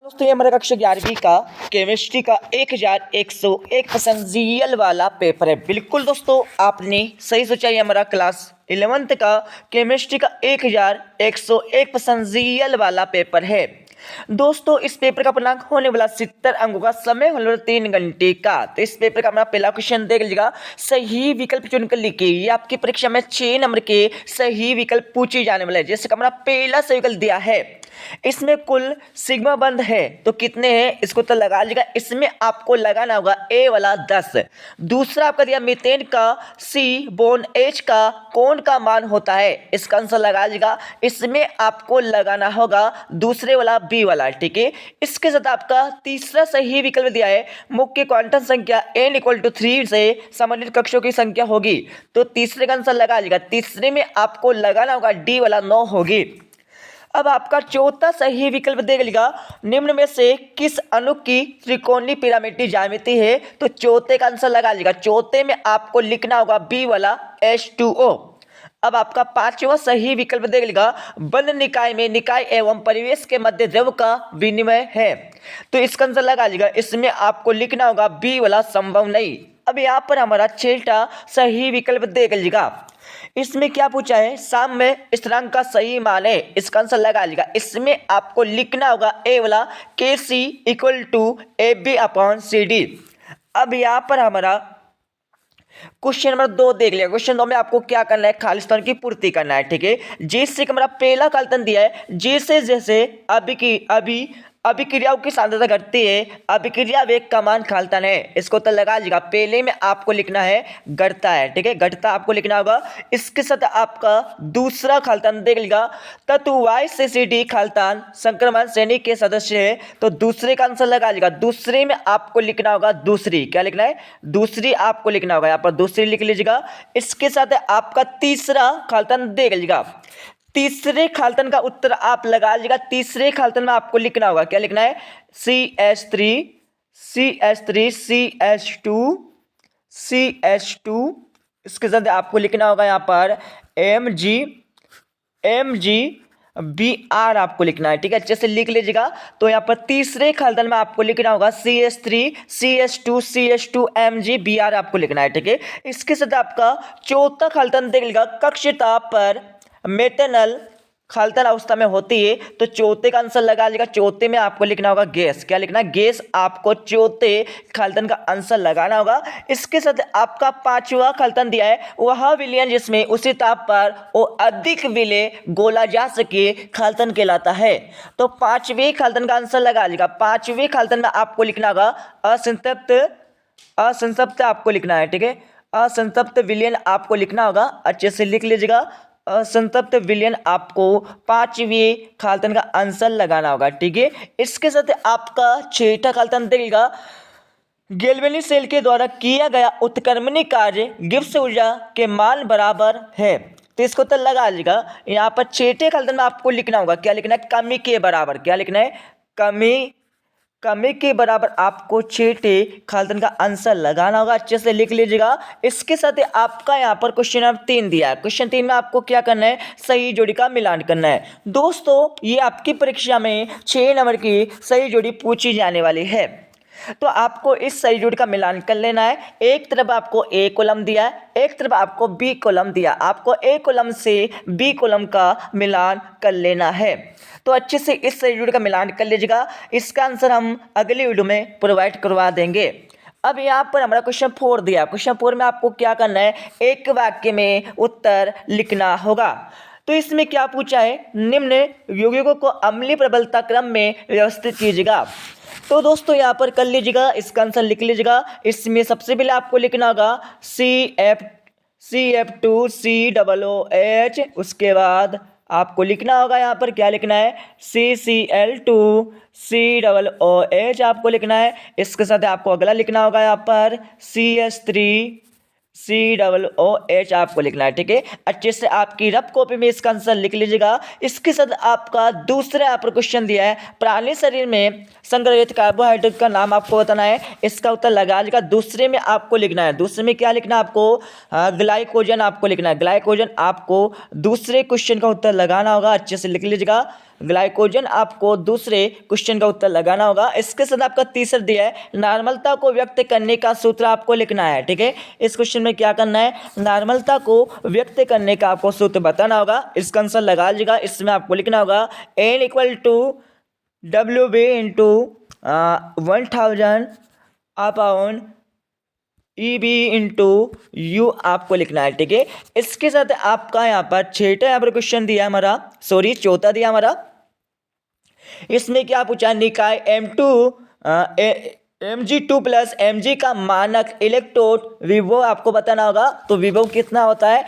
दोस्तों ये हमारा कक्षा 11वीं का केमिस्ट्री का 1101 जीएल वाला पेपर है। बिल्कुल दोस्तों आपने सही सोचा, ये हमारा क्लास 11th का केमिस्ट्री का 1101 जीएल वाला पेपर है। दोस्तों इस पेपर का पूर्णांक होने वाला 70 अंकों का, समय होने वाला 3 घंटे का। तो इस पेपर का हमारा पहला क्वेश्चन देख लीजिएगा, सही विकल्प चुनकर लिखिए। ये आपकी परीक्षा में 6 नंबर के सही विकल्प पूछे जाने वाले हैं। जैसे कि हमारा पहला सही विकल्प दिया है, इसमें कुल सिग्मा बंध है तो कितने हैं, इसको तो लगा लीजिएगा। इसमें आपको लगाना होगा ए वाला 10। दूसरा आपका दिया मीथेन का सी बोन एच का कौन का मान होता है, इसका आंसर लगा लीजिएगा। इसमें आपको लगाना होगा दूसरे वाला बी वाला, ठीक है। इसके साथ आपका तीसरा सही विकल्प दिया है, मुख्य क्वांटम संख्या n = 3 से संबंधित कक्षों की संख्या होगी, तो तीसरे का आंसर लगा लीजिएगा। तीसरे में आपको लगाना होगा डी वाला 9 होगी। अब आपका चौथा सही विकल्प देख लीजिएगा, निम्न में से किस अणु की त्रिकोणीय पिरामिडीय ज्यामिति है, तो चौथे का आंसर लगा लीजिएगा। चौथे में आपको लिखना होगा बी वाला H2O। अब आपका पांचवा सही विकल्प देख लीजिएगा, बंद निकाय में निकाय एवं परिवेश के मध्य द्रव का विनिमय है, तो इसका आंसर लगा लीजिएगा। इसमें आपको लिखना होगा बी वाला संभव नहीं। अब यहाँ पर हमारा छठा सही विकल्प देख लीजिएगा, इसमें क्या पूछा है, साम्य स्थिरांक का सही मान है, इसका आंसर लगा लीजिएगा। इसमें आपको लिखना होगा ए वाला KC = AB/CD। अब यहाँ पर हमारा क्वेश्चन नंबर 2 देख लिया। क्वेश्चन 2 में आपको क्या करना है, खाली स्थान की पूर्ति करना है, ठीक है। जिससे हमारा पहला काल्पन दिया है, जैसे जैसे अभिक्रियाओं की सांद्रता घटती है, अभिक्रिया वेग का मान खालतन है, इसको तो लगा लीजिएगा। पहले में आपको लिखना है घटता है, ठीक है, घटता आपको लिखना होगा। इसके साथ आपका दूसरा खालतन देख लीजिएगा, तत्व Y से CD खालतन संक्रमण श्रेणी के सदस्य है, तो दूसरे का आंसर लगा लीजिएगा। दूसरे में आपको लिखना होगा दूसरी, क्या लिखना है, दूसरी आपको लिखना होगा, यहाँ पर दूसरी लिख लीजिएगा। इसके साथ आपका तीसरा खालतन देख लीजिएगा। तीसरे खालतन का उत्तर आप लगा लीजिएगा। तीसरे खालतन में आपको लिखना होगा, क्या लिखना है, CH3CH2 इसके साथ आपको लिखना होगा यहाँ पर MgBr आपको लिखना है, ठीक है, अच्छे से लिख लीजिएगा। तो यहाँ पर तीसरे खालतन में आपको लिखना होगा CH3CH2 MgBr आपको लिखना है, ठीक है। इसके साथ आपका चौथा खालतन देख लीजिएगा, कक्ष ताप पर मेथनॉल खालतन अवस्था में होती है, तो चौथे का आंसर लगा लीजिएगा। चौथे में आपको लिखना होगा गैस, क्या लिखना है, गैस आपको चौथे खालतन का आंसर लगाना होगा। इसके साथ आपका पांचवा खालतन दिया है, वह विलयन जिसमें उसी ताप पर वो अधिक विलय गोला जा सके खालतन कहलाता है, तो पांचवें खालतन का आंसर लगा लीजिएगा। पांचवें खालतन में आपको लिखना होगा असंतप्त आपको लिखना है, ठीक है, असंतप्त विलयन आपको लिखना होगा, अच्छे से लिख लीजिएगा। असंतप्त विलयन आपको पांचवें खालतन का आंसर लगाना होगा, ठीक है। इसके साथ आपका छठा खालतन देगा, गैल्वेनिक सेल के द्वारा किया गया उत्क्रमणीय कार्य गिब्स ऊर्जा के मान बराबर है, तो इसको तो लगा लीजिएगा। यहाँ पर छठे खालतन में आपको लिखना होगा, क्या लिखना है, कमी के बराबर, क्या लिखना है, कमी के बराबर आपको छठे खालतन का आंसर लगाना होगा, अच्छे से लिख लीजिएगा। इसके साथ आपका यहाँ पर क्वेश्चन नंबर 3 दिया है। क्वेश्चन 3 में आपको क्या करना है, सही जोड़ी का मिलान करना है। दोस्तों ये आपकी परीक्षा में 6 नंबर की सही जोड़ी पूछी जाने वाली है, तो आपको इस सही जोड़ी का मिलान कर लेना है। एक तरफ आपको ए कॉलम दिया है, एक तरफ आपको बी कॉलम दिया, आपको ए कॉलम से बी कॉलम का मिलान कर लेना है। तो अच्छे से इस सही जोड़ी का मिलान कर लीजिएगा। इसका आंसर हम अगली वीडियो में प्रोवाइड करवा देंगे। अब यहाँ पर हमारा क्वेश्चन 4 दिया। क्वेश्चन 4 में आपको क्या करना है, एक वाक्य में उत्तर लिखना होगा। तो इसमें क्या पूछा है, निम्न यौगिकों को अम्लीय प्रबलता क्रम में व्यवस्थित कीजिएगा। तो दोस्तों यहाँ पर कर लीजिएगा, इसका आंसर लिख लीजिएगा। इसमें सबसे पहले आपको लिखना होगा CF2COOH, उसके बाद आपको लिखना होगा यहाँ पर, क्या लिखना है, CCl2COOH आपको लिखना है। इसके साथ आपको अगला लिखना होगा यहाँ पर CH3COOH आपको लिखना है, ठीक है। अच्छे से आपकी रफ कॉपी में इसका आंसर लिख लीजिएगा। इसके साथ आपका दूसरा यहाँ पर क्वेश्चन दिया है, प्राणी शरीर में संग्रहित कार्बोहाइड्रेट का नाम आपको बताना है, इसका उत्तर लगा लीजिएगा। दूसरे में आपको लिखना है, दूसरे में क्या लिखना है आपको, ग्लाइकोजन आपको लिखना है, ग्लाइकोजन आपको दूसरे क्वेश्चन का उत्तर लगाना होगा, अच्छे से लिख लीजिएगा। ग्लाइकोजन आपको दूसरे क्वेश्चन का उत्तर लगाना होगा। इसके साथ आपका तीसरा दिया है नॉर्मलता को व्यक्त करने का सूत्र आपको लिखना है। ठीक है, इस क्वेश्चन में क्या करना है, नॉर्मलता को व्यक्त करने का आपको सूत्र बताना होगा। इसका आंसर लगा लीजिएगा। इसमें आपको लिखना होगा n equal to WB into 1000 upon EB into U आपको लिखना है। ठीक है, इसके साथ आपका यहाँ पर छठा यहाँ पर क्वेश्चन दिया हमारा, सॉरी चौथा दिया हमारा। इसमें क्या पूछा, निकाय Mg2 प्लस Mg का मानक इलेक्ट्रोड विभव आपको बताना होगा। तो विभव कितना होता है,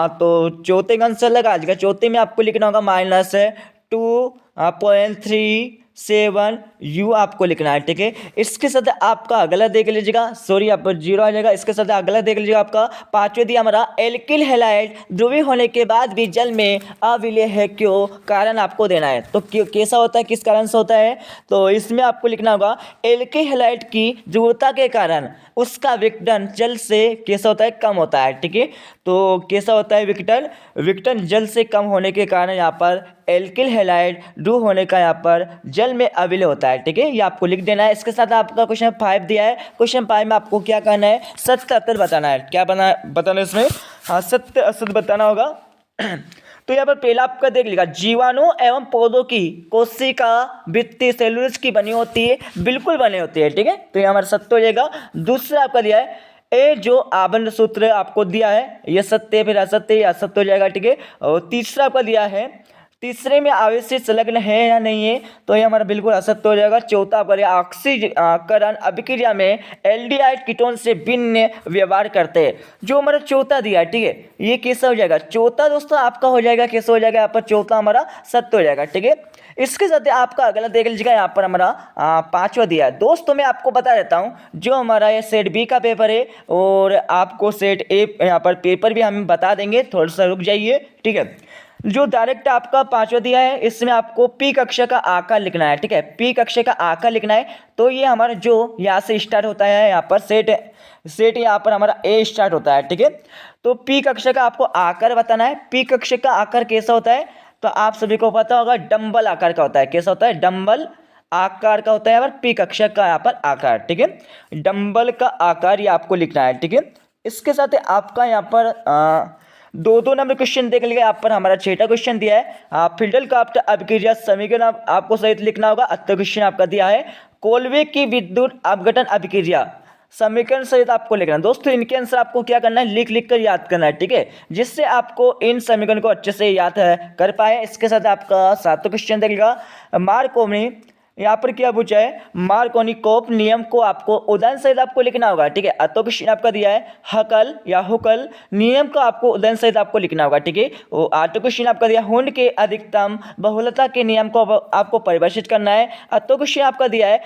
तो चौथे का आंसर लगा दीजिएगा। चौथे में आपको लिखना होगा -2.37 U आपको लिखना है। ठीक है, इसके साथ आपका अगला देख लीजिएगा, सॉरी यहाँ पर 0 आ जाएगा। इसके साथ अगला देख लीजिएगा, आपका पांचवें दिया हमारा एल्किल हैलाइड ध्रुवीय होने के बाद भी जल में अविलय है, क्यों, कारण आपको देना है। तो कैसा होता है, किस कारण से होता है, तो इसमें आपको लिखना होगा एल्किल हैलाइड की ध्रुवता के कारण उसका विघटन जल से कैसा होता है, कम होता है। ठीक है, तो कैसा होता है विघटन जल से कम होने के कारण यहाँ पर एल्किल हैलाइड ध्रुव होने का यहाँ पर जल में अविलय होता है। ठीक है, ये आपको लिख देना है। इसके साथ आपका क्वेश्चन 5 दिया है। क्वेश्चन 5 में आपको क्या करना है, सत्य असत्य बताना है। क्या बताना है इसमें, हाँ सत्य असत्य बताना होगा। तो यहाँ पर पहला आपका देख लीजिएगा, जीवाणु एवं पौधों की कोशिका भित्ति सेलुलोज की बनी होती है, बिल्कुल बनी होती है। ठीक है, तो ये हमारा सत्य हो जाएगा। दूसरा आपका दिया है ए जो आबंध सूत्र आपको दिया है, ये सत्य फिर असत्य, असत्य हो जाएगा। ठीक है, और तीसरा आपका दिया है तीसरे में आवेश संलग्न है या नहीं है, तो ये हमारा बिल्कुल असत्य हो जाएगा। चौथा पर ऑक्सीकरण अभिक्रिया में एल्डिहाइड कीटोन से भिन्न व्यवहार करते हैं, जो हमारा चौथा दिया है। ठीक है, ये कैसा हो जाएगा, चौथा दोस्तों आपका हो जाएगा, कैसा हो जाएगा, यहाँ पर चौथा हमारा सत्य हो जाएगा। ठीक है, इसके साथ आपका अगला देख लीजिएगा, यहाँ पर हमारा पांचवा दिया है। दोस्तों मैं आपको बता देता हूँ, जो हमारा ये सेट बी का पेपर है और आपको सेट ए यहाँ पर पेपर भी हम बता देंगे, थोड़ा सा रुक जाइए। ठीक है, जो डायरेक्ट आपका पांचवा दिया है, इसमें आपको पी कक्षा का आकार लिखना है। ठीक है, पी कक्षा का आकार लिखना है। तो ये हमारा जो यहाँ से स्टार्ट होता है, यहाँ पर सेट यहाँ पर हमारा ए स्टार्ट होता है। ठीक है, तो पी कक्षा का आपको आकार बताना है। पी कक्षा का आकार कैसा होता है, तो आप सभी को पता होगा डंबल आकार का होता है। कैसा होता है, डंबल आकार का होता है यहाँ पर पी कक्षा का यहाँ पर आकार। ठीक है, डंबल का आकार ये आपको लिखना है। ठीक है, इसके साथ आपका यहाँ पर दो नंबर क्वेश्चन देख लीजिए। यहाँ पर हमारा छठा क्वेश्चन दिया है, फिल्डलक्राफ्ट अभिक्रिया समीकरण आपको सहित लिखना होगा। अगला क्वेश्चन आपका दिया है कोल्वे की विद्युत अपघटन अभिक्रिया समीकरण सहित आपको लिखना है। दोस्तों इनके आंसर आपको क्या करना है, लिख कर याद करना है। ठीक है, जिससे आपको इन समीकरण को अच्छे से याद कर पाए। इसके साथ आपका सातवां क्वेश्चन देखिएगा, मार्कोनी यहाँ पर क्या पूछा है, मार्कोनिकोव नियम को आपको उदाहरण सहित आपको लिखना होगा। ठीक है, तो क्वेश्चन आपका दिया है हकल या हुकल नियम को आपको उदाहरण सहित आपको लिखना होगा। ठीक है, और आठवां क्वेश्चन आपका दिया हुंड के अधिकतम बहुलता के नियम को आपको परिभाषित करना है। तो क्वेश्चन आपका दिया है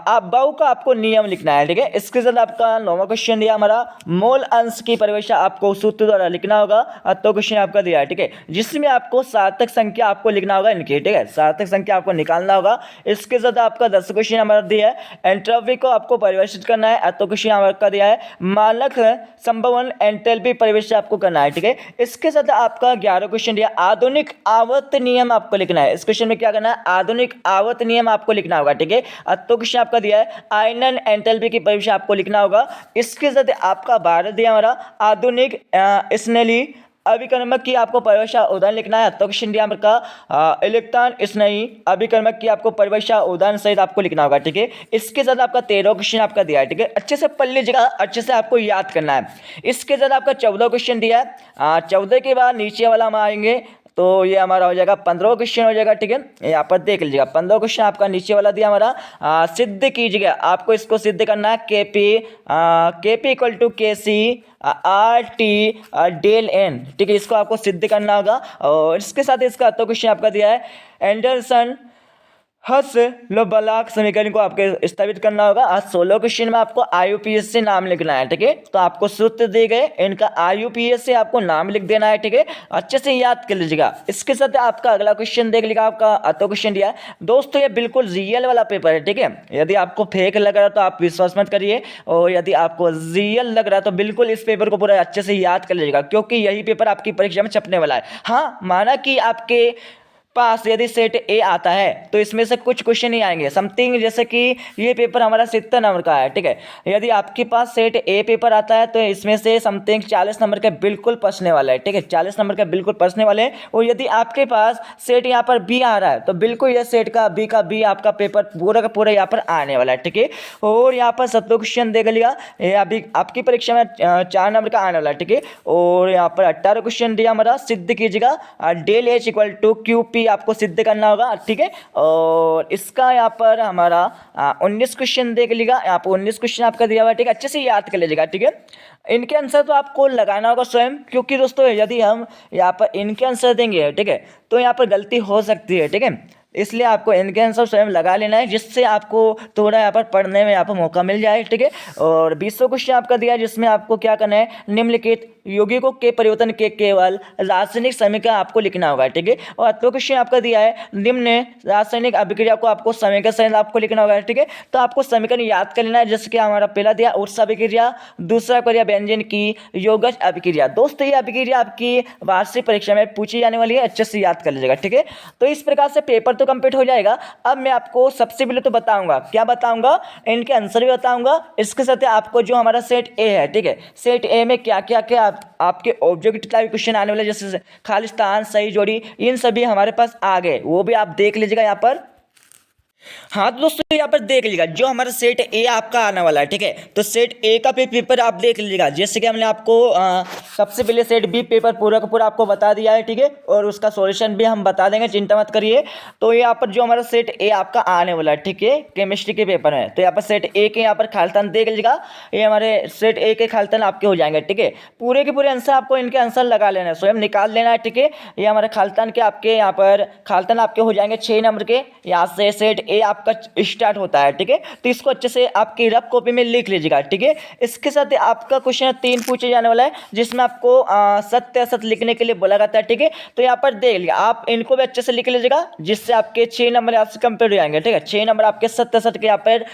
अबव का आपको नियम लिखना है। ठीक है, इसके साथ आपका नौवां क्वेश्चन दिया हमारा मोल अंश की परिभाषा आपको सूत्र द्वारा लिखना होगा। तो क्वेश्चन आपका दिया है, ठीक है, जिसमें आपको सार्थक संख्या आपको लिखना होगा इनकी। ठीक है, सार्थक संख्या आपको निकालना होगा। इसके साथ आपका 10 क्वेश्चन हमारा दिया है एंट्रोपी को आपको परिभाषित करना है। तो क्वेश्चन आपका दिया है मानक संभवन एंथैल्पी परिभाषा आपको करना है। ठीक है, इसके साथ आपका 11 क्वेश्चन दिया आधुनिक आवर्त नियम आपको लिखना है। इस क्वेश्चन में क्या करना है, आधुनिक आवर्त नियम आपको लिखना होगा। ठीक है, तो क्वेश्चन आपका दिया है आयनन एंथैल्पी की परिभाषा आपको लिखना होगा। इसके साथ आपका 12 दिया हमारा आधुनिक स्नेली अभिकर्मक की आपको परिभाषा उदाहरण लिखना है। तो क्वेश्चन दिया आपका इलेक्ट्रॉन स्नेही अभिकर्मक की आपको परिभाषा उदाहरण सहित आपको लिखना होगा। ठीक है, इसके साथ आपका 13 क्वेश्चन आपका दिया है। ठीक है, अच्छे से पढ़ लीजिएगा, अच्छे से आपको याद करना है। इसके साथ आपका 14 क्वेश्चन दिया है। 14 के बाद नीचे वाला हम आएंगे, तो ये हमारा हो जाएगा 15 क्वेश्चन हो जाएगा। ठीक है, यहाँ पर देख लीजिएगा 15 क्वेश्चन आपका नीचे वाला दिया हमारा सिद्ध कीजिएगा। आपको इसको सिद्ध करना है KP equal to KC RT del N। ठीक है, इसको आपको सिद्ध करना होगा। और इसके साथ इसका तो क्वेश्चन आपका दिया है एंडरसन हस लोबलाक समीकरण को आपके स्थापित करना होगा। आज 16 क्वेश्चन में आपको IUPAC से नाम लिखना है। ठीक है, तो आपको सूत्र दिए गए, इनका IUPAC से आपको नाम लिख देना है। ठीक है, अच्छे से याद कर लीजिएगा। इसके साथ आपका अगला क्वेश्चन देख लीजिएगा, आपका तो क्वेश्चन दिया है। दोस्तों ये बिल्कुल रियल वाला पेपर है। ठीक है, यदि आपको फेक लग रहा है तो आप विश्वास मत करिए, और यदि आपको रियल लग रहा है तो बिल्कुल इस पेपर को पूरा अच्छे से याद कर लीजिएगा, क्योंकि यही पेपर आपकी परीक्षा में छपने वाला है। हाँ, माना कि आपके पास यदि सेट ए आता है तो इसमें से कुछ क्वेश्चन ही आएंगे समथिंग, जैसे कि ये पेपर हमारा 70 नंबर का है, ठीक है। यदि आपके पास सेट ए पेपर आता है तो इसमें से समथिंग 40 नंबर का बिल्कुल पढ़ने वाला है, ठीक है, 40 नंबर का बिल्कुल पढ़ने वाले हैं। और यदि आपके पास सेट यहाँ पर बी आ रहा है तो बिल्कुल यह सेट का बी आपका पेपर पूरा का पूरा यहाँ पर आने वाला है, ठीक है। और यहाँ पर 70 क्वेश्चन देख लिया, ये अभी आपकी परीक्षा में 4 नंबर का आने वाला है, ठीक है। और यहाँ पर 18 क्वेश्चन दिया हमारा, सिद्ध कीजिएगा del H equal to Q P आपको सिद्ध करना होगा, ठीक है। और इसका यहाँ पर हमारा 19 क्वेश्चन देख लीजिएगा, यहाँ पर 19 क्वेश्चन आपका दिया हुआ है, ठीक है, अच्छे से याद कर लीजिएगा, ठीक है। इनके आंसर तो आपको लगाना होगा स्वयं, क्योंकि दोस्तों यदि हम यहाँ पर इनके आंसर देंगे, ठीक है, तो यहाँ पर गलती हो सकती है, ठीक है। इसलिए आपको इनके आंसर स्वयं लगा लेना है, जिससे आपको थोड़ा यहाँ पर पढ़ने में यहाँ पर मौका मिल जाए, ठीक है। और 20 क्वेश्चन आपका दिया है, जिसमें आपको क्या करना है, निम्नलिखित यौगिकों के परिवर्तन के केवल रासायनिक समीकरण आपको लिखना होगा, ठीक है। और 8वां क्वेश्चन आपका दिया है, निम्न रासायनिक अभिक्रिया को आपको समीकरण सहित आपको लिखना होगा, ठीक है। तो आपको समीकरण याद कर लेना है, जैसे कि हमारा पहला दिया उष्ण अभिक्रिया, दूसरा क्रिया व्यंजन की योगज अभिक्रिया। दोस्तों ये अभिक्रिया आपकी वार्षिक परीक्षा में पूछी जाने वाली है, अच्छे से याद कर लीजिएगा, ठीक है। तो इस प्रकार से पेपर तो कंप्लीट हो जाएगा। अब मैं आपको सबसे पहले तो बताऊंगा, क्या बताऊंगा, इनके आंसर भी बताऊंगा, इसके साथ आपको जो हमारा सेट ए है, ठीक है, सेट ए में क्या क्या क्या आपके ऑब्जेक्टिव टाइप क्वेश्चन आने वाले, जैसे खालिस्तान, सही जोड़ी, इन सभी हमारे पास आ गए, वो भी आप देख लीजिएगा यहाँ पर। हाँ तो दोस्तों यहाँ पर देख लीजिएगा जो हमारा सेट ए आपका आने वाला है, ठीक है। तो सेट ए का पेपर आप देख लीजिएगा, जैसे कि हमने आपको सबसे पहले सेट बी पेपर पूरा का पूरा आपको बता दिया है, ठीक है। और उसका सॉल्यूशन भी हम बता देंगे, चिंता मत करिए। तो यहाँ पर जो हमारा सेट ए आपका आने वाला है, ठीक है, केमिस्ट्री के पेपर में, तो यहाँ पर सेट ए के यहाँ पर खालिस्तान देख लीजिएगा, ये हमारे सेट ए के खालिस्तान आपके हो जाएंगे, ठीक है। पूरे के पूरे आंसर आपको इनके आंसर लगा लेना है, स्वयं निकाल लेना है, ठीक है। ये हमारे खालिस्तान के आपके यहाँ पर खालिस्तान आपके हो जाएंगे 6 नंबर के, यहाँ से सेट ए आपका स्टार्ट होता है, ठीक है। तो इसको अच्छे से आपकी रफ कॉपी में लिख लीजिएगा, ठीक है। इसके साथ आपका क्वेश्चन 3 पूछे जाने वाला है, जिसमें आपको सत्य असत्य लिखने के लिए बोला जाता है, ठीक है। तो यहाँ पर देख लिया, आप इनको भी अच्छे से लिख लीजिएगा, जिससे आपके 6 नंबर यहाँ से कंप्लीट हो जाएंगे, ठीक है। 6 नंबर आपके सत्य असत्य के यहाँ पर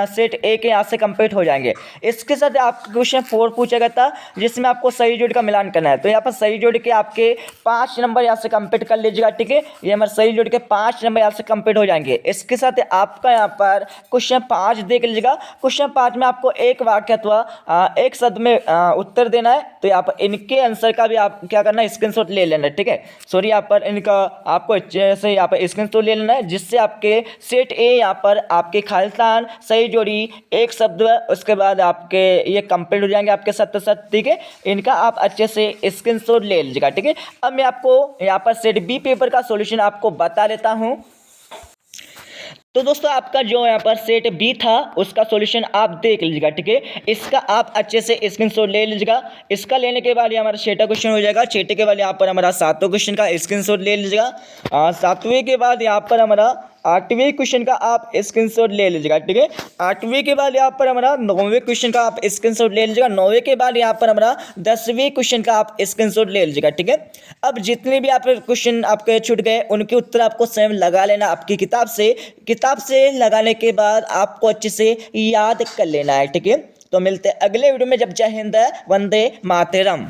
सेट ए के यहाँ से कंप्लीट हो जाएंगे। इसके साथ आपका क्वेश्चन 4 पूछा गया था, जिसमें आपको सही जोड़ का मिलान करना है। तो यहाँ पर सही जोड़ के आपके 5 नंबर यहाँ से कंप्लीट कर लीजिएगा, ठीक है। ये हमारे सही जोड़ के 5 नंबर यहाँ से कंप्लीट हो जाएंगे। इसके साथ आपका यहाँ पर क्वेश्चन 5 देख लीजिएगा। क्वेश्चन 5 में आपको एक वाक्य अथवा एक शब्द में उत्तर देना है। तो यहाँ पर इनके आंसर का भी आप क्या करना है, स्क्रीनशॉट ले लेना है, ठीक है। सॉरी, यहाँ पर इनका आपको जैसे यहाँ पर स्क्रीनशॉट ले लेना है, जिससे आपके सेट ए यहाँ पर आपके खालिस्तान, सही जोड़ी, एक शब्द, उसके बाद आपके ये कंप्लीट हो जाएंगे आपके सत्य सत्य, ठीक है। इनका आप अच्छे से स्क्रीनशॉट ले लीजिएगा, ठीक है। अब मैं आपको यहाँ पर सेट बी पेपर का सॉल्यूशन आपको बता देता हूँ। तो दोस्तों आपका जो यहाँ पर सेट बी था उसका सॉल्यूशन आप देख लीजिएगा, ठीक है। इसका आप अच्छे से स्क्रीनशॉट ले लीजिएगा। इसका लेने के बाद ये हमारा 6वां क्वेश्चन हो जाएगा। 6 के बाद यहाँ पर हमारा 7वां क्वेश्चन का स्क्रीनशॉट ले लीजिएगा। 7वें के बाद यहाँ पर हमारा 8वें क्वेश्चन का आप स्क्रीनशॉट ले लीजिएगा, ठीक है। 8वें के बाद यहाँ पर हमारा 9वें क्वेश्चन का आप स्क्रीनशॉट ले लीजिएगा। 9वें के बाद यहाँ पर हमारा 10वें क्वेश्चन का आप स्क्रीनशॉट ले लीजिएगा, ठीक है। अब जितने भी आप क्वेश्चन आपके छूट गए उनके उत्तर आपको स्वयं लगा लेना आपकी किताब से। किताब से लगाने के बाद आपको अच्छे से याद कर लेना है, ठीक है। तो मिलते हैं अगले वीडियो में। जब जय हिंद, वंदे मातरम।